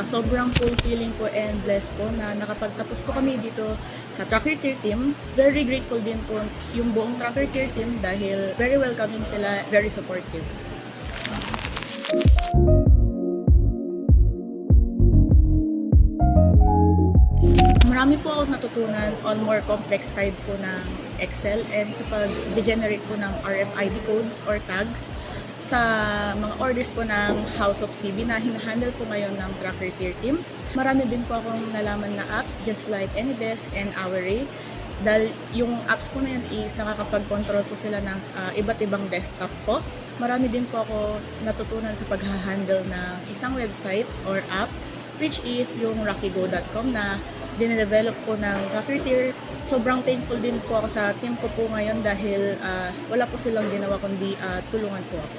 Sobrang fulfilling po and blessed po na nakapagtapos po kami dito sa Tracker Tier Team. Very grateful din po yung buong Tracker Tier Team dahil very welcoming sila, very supportive. Marami po ako natutunan on more complex side po ng Excel and sa pag-generate po ng RFID codes or tags sa mga orders po ng House of CB na hinahandle po ngayon ng Tracker Tier Team. Marami din po akong nalaman na apps just like AnyDesk and Our. Dahil yung apps po na yun is nakakapag-control po sila ng iba't ibang desktop po. Marami din po ako natutunan sa pag-handle ng isang website or app which is yung rockygo.com na dinedevelop po ng Tracker Tier. Sobrang thankful din po ako sa team ko po ngayon dahil wala po silang ginawa kundi tulungan po ako.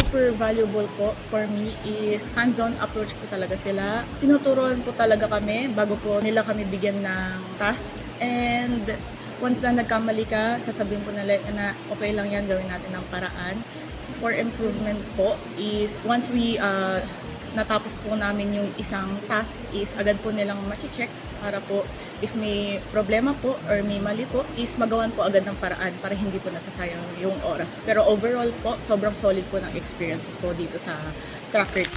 Super valuable po for me is hands-on approach po talaga sila. Tinuturuan po talaga kami bago po nila kami bigyan ng task. And once na nagkamali ka, sasabihin po nila na okay lang yan, gawin natin ng paraan. For improvement po is once we natapos po namin yung isang task is agad po nilang ma-check para po if may problema po or may mali po is magawan po agad ng paraan para hindi po nasasayang yung oras. Pero overall po, sobrang solid po ng experience po dito sa Tracker.